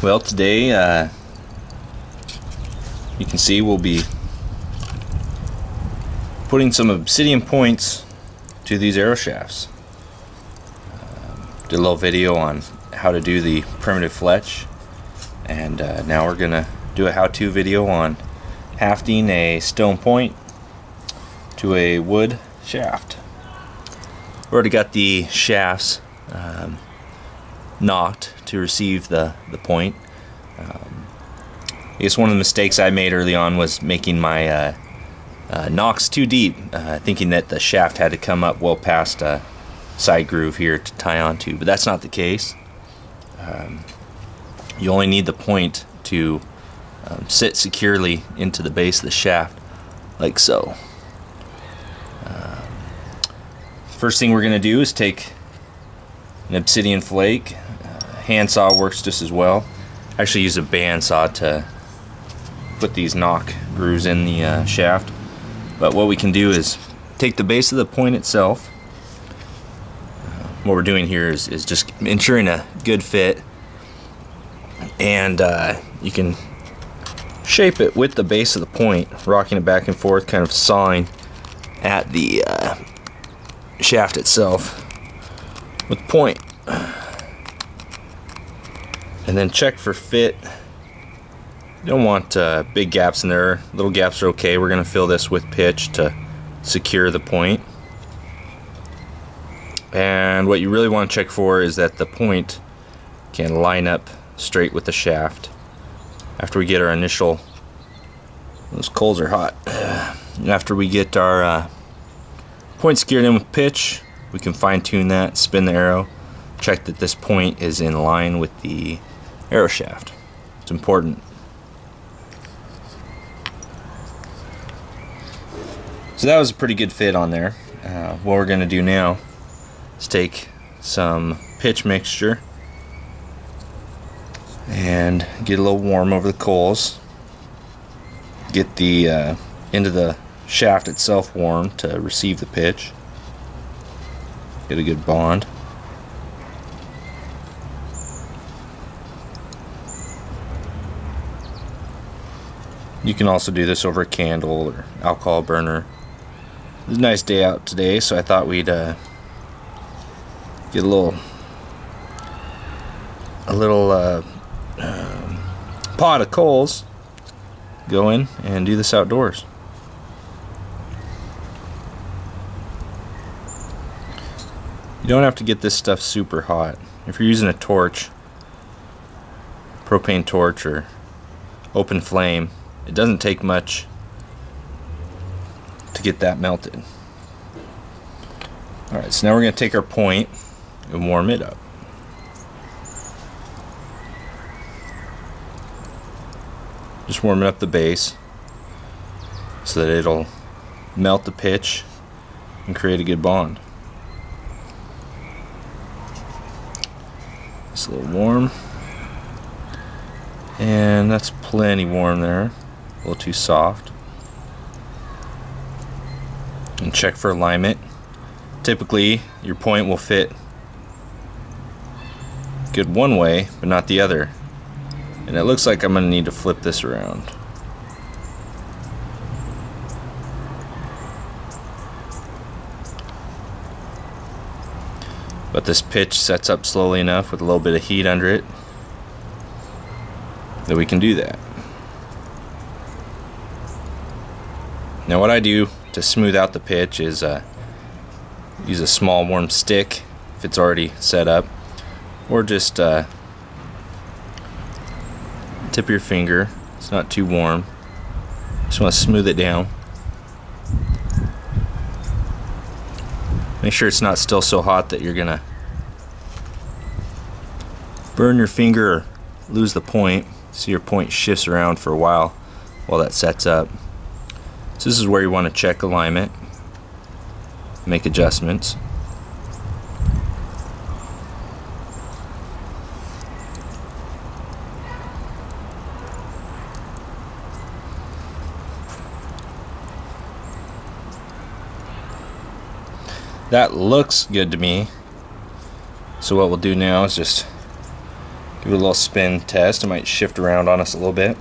Well, today you can see we'll be putting some obsidian points to these arrow shafts. Did a little video on how to do the primitive fletch, and now we're gonna do a how-to video on hafting a stone point to a wood shaft. We already got the shafts knocked to receive the point. I guess one of the mistakes I made early on was making my knocks too deep, thinking that the shaft had to come up well past a side groove here to tie onto, but that's not the case. You only need the point to sit securely into the base of the shaft, like so. First thing we're going to do is take an obsidian flake. Handsaw works just as well. I actually use a bandsaw to put these knock grooves in the shaft. But what we can do is take the base of the point itself. What we're doing here is just ensuring a good fit, and you can shape it with the base of the point, rocking it back and forth, kind of sawing at the shaft itself with the point, and then check for fit. You don't want big gaps in there. Little gaps are okay. We're going to fill this with pitch to secure the point. And what you really want to check for is that the point can line up straight with the shaft. After we get our initial, those coals are hot. After we get our point secured in with pitch, we can fine tune that, spin the arrow, check that this point is in line with the arrow shaft. It's important. So that was a pretty good fit on there. What we're going to do now is take some pitch mixture and get a little warm over the coals. Get the end of the shaft itself warm to receive the pitch. Get a good bond. You can also do this over a candle or alcohol burner. It's a nice day out today, so I thought we'd get a little pot of coals going and do this outdoors. You don't have to get this stuff super hot. If you're using a torch, propane torch or open flame, it doesn't take much to get that melted. Alright, so now we're going to take our point and warm it up. Just warming up the base so that it'll melt the pitch and create a good bond. It's a little warm, and that's plenty warm there. A little too soft. And check for alignment. Typically your point will fit good one way but not the other, and it looks like I'm going to need to flip this around. But this pitch sets up slowly enough with a little bit of heat under it that we can do that. Now what I do to smooth out the pitch is use a small warm stick if it's already set up, or just tip your finger. It's not too warm. Just want to smooth it down. Make sure it's not still so hot that you're gonna burn your finger or lose the point. So your point shifts around for a while that sets up. So this is where you want to check alignment, make adjustments. That looks good to me. So what we'll do now is just Give it a little spin test. It might shift around on us a little bit.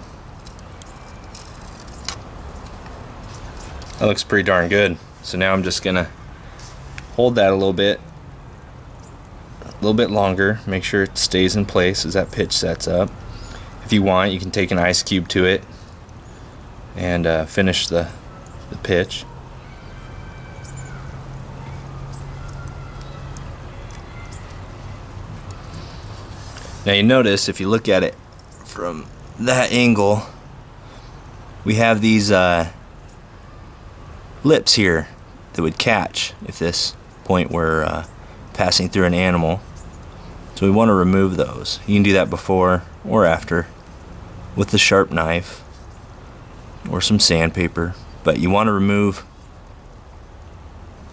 That looks pretty darn good. So now I'm just gonna hold that a little bit longer, make sure it stays in place as that pitch sets up. If you want, you can take an ice cube to it and finish the pitch. Now you notice, if you look at it from that angle, we have these lips here that would catch if this point were passing through an animal. So we want to remove those. You can do that before or after with the sharp knife or some sandpaper, but you want to remove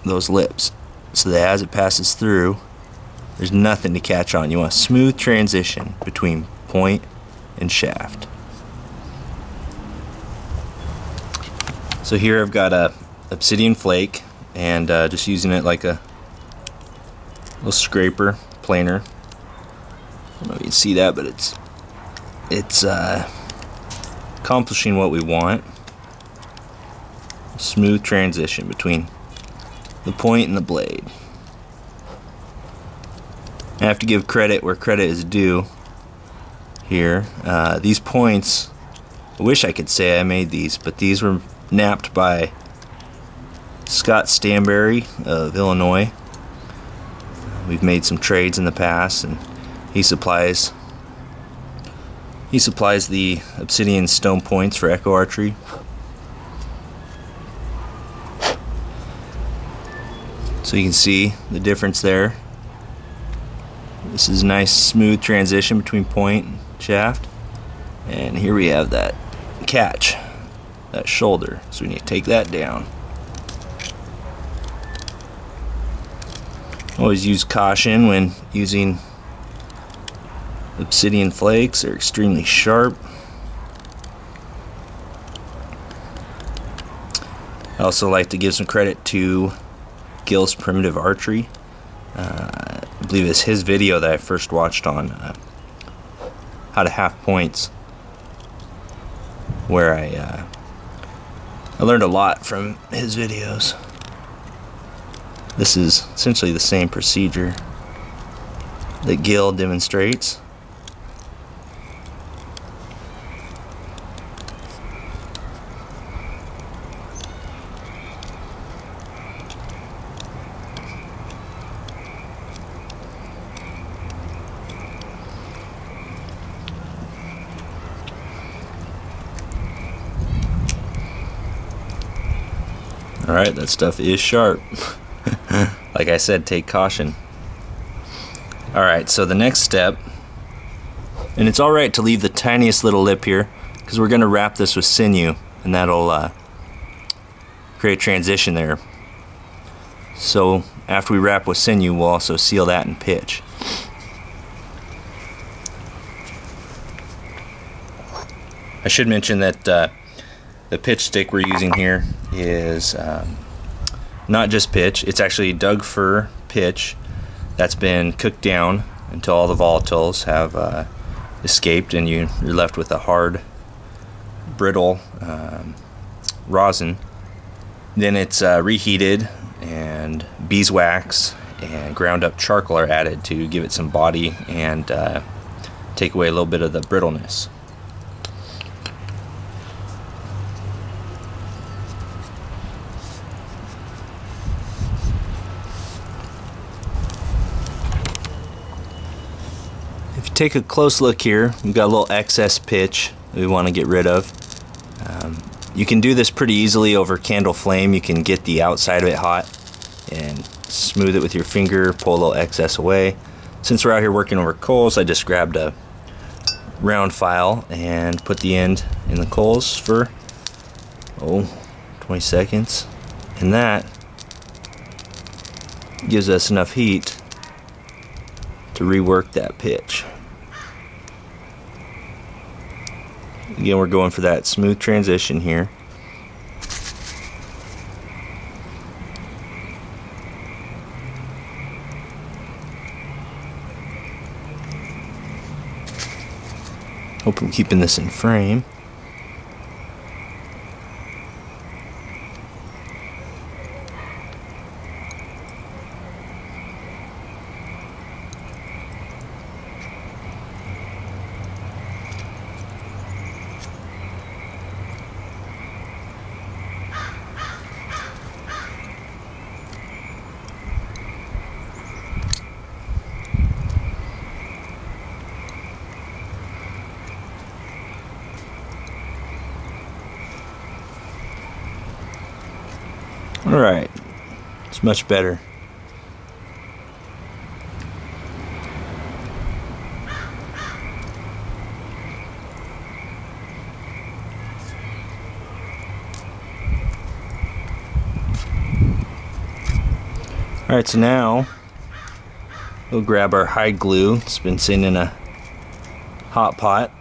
those lips so that as it passes through, there's nothing to catch on. You want a smooth transition between point and shaft. So here I've got a obsidian flake, and just using it like a little scraper, planer. I don't know if you can see that, but it's accomplishing what we want. Smooth transition between the point and the blade. I have to give credit where credit is due here. These points, I wish I could say I made these, but these were knapped by Scott Stanberry of Illinois. We've made some trades in the past, and he supplies the obsidian stone points for echo archery. So you can see the difference there. This is a nice smooth transition between point and shaft, and here we have that catch, that shoulder, so we need to take that down. Always use caution when using obsidian flakes. They're extremely sharp. I also like to give some credit to Gil's Primitive Archery. I believe it's his video that I first watched on how to half points, where I learned a lot from his videos. This is essentially the same procedure that Gil demonstrates. Alright, that stuff is sharp. Like I said, take caution. Alright, so the next step, and it's alright to leave the tiniest little lip here, because we're going to wrap this with sinew, and that'll create transition there. So after we wrap with sinew, we'll also seal that in pitch. I should mention that the pitch stick we're using here is not just pitch. It's actually Doug fir pitch that's been cooked down until all the volatiles have escaped, and you're left with a hard, brittle rosin. Then it's reheated, and beeswax and ground up charcoal are added to give it some body and take away a little bit of the brittleness. If you take a close look here, we've got a little excess pitch that we want to get rid of. You can do this pretty easily over candle flame. You can get the outside of it hot and smooth it with your finger, pull a little excess away. Since we're out here working over coals, I just grabbed a round file and put the end in the coals for 20 seconds, and that gives us enough heat to rework that pitch. Again, we're going for that smooth transition here. Hope I'm keeping this in frame. Alright, it's much better. Alright, so now we'll grab our hide glue. It's been sitting in a hot pot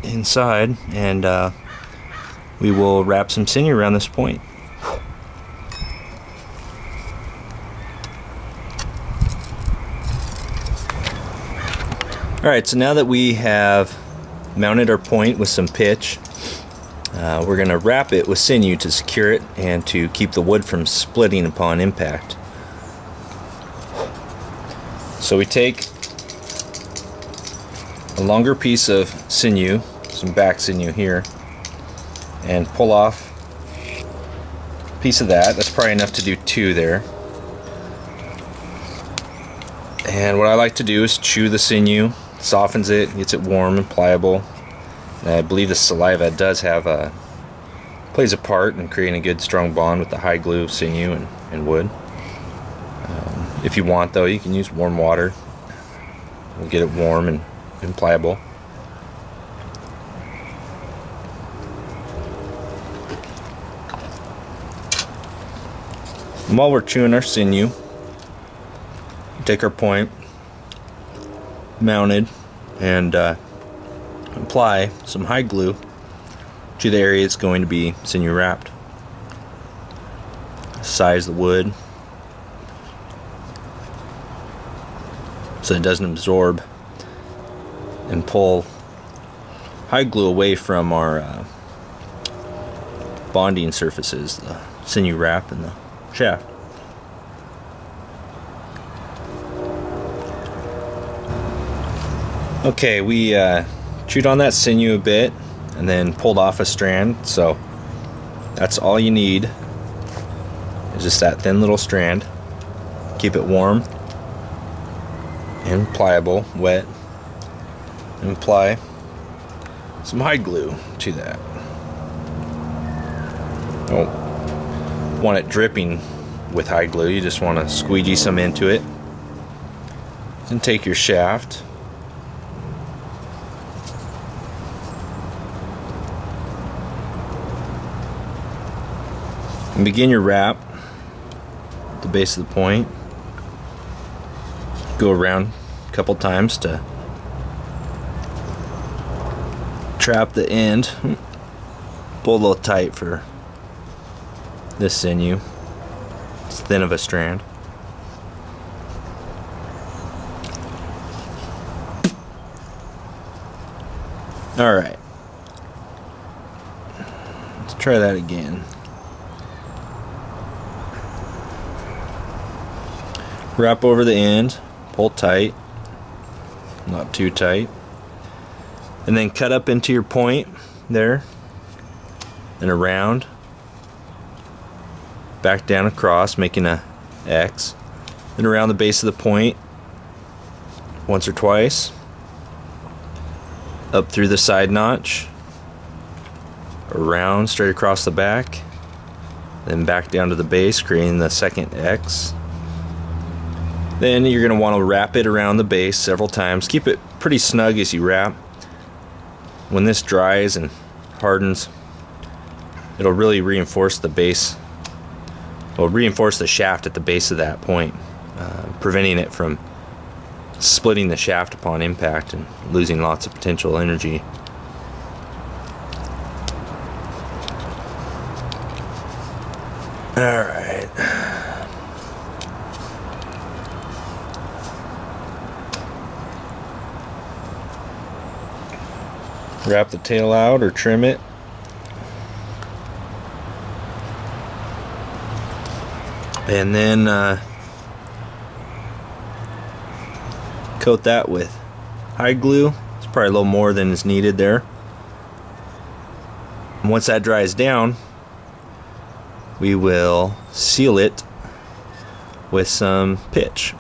inside, and we will wrap some sinew around this point. Alright, so now that we have mounted our point with some pitch, we're going to wrap it with sinew to secure it and to keep the wood from splitting upon impact. So we take a longer piece of sinew, some back sinew here, and pull off a piece of that. That's probably enough to do 2 there. And what I like to do is chew the sinew. Softens it, gets it warm and pliable. And I believe the saliva does have plays a part in creating a good strong bond with the hide glue, sinew, and wood. If you want, though, you can use warm water. We'll get it warm and pliable. And while we're chewing our sinew, take our point mounted and apply some hide glue to the area it's going to be sinew wrapped. Size the wood so it doesn't absorb and pull hide glue away from our bonding surfaces, the sinew wrap and the shaft. Okay, we chewed on that sinew a bit and then pulled off a strand, so that's all you need is just that thin little strand. Keep it warm and pliable, wet, and apply some hide glue to that. Don't want it dripping with hide glue, you just want to squeegee some into it. And take your shaft, and begin your wrap at the base of the point. Go around a couple times to trap the end. Pull a little tight for this sinew. It's thin of a strand. Alright, let's try that again. Wrap over the end, pull tight, not too tight, and then cut up into your point there and around, back down across, making a X, then around the base of the point once or twice, up through the side notch, around straight across the back, then back down to the base, creating the second X. Then you're going to want to wrap it around the base several times. Keep it pretty snug as you wrap. When this dries and hardens, it'll really reinforce the base. It'll reinforce the shaft at the base of that point, preventing it from splitting the shaft upon impact and losing lots of potential energy. Alright. wrap the tail out or trim it. And then coat that with hide glue. It's probably a little more than is needed there. And once that dries down, we will seal it with some pitch.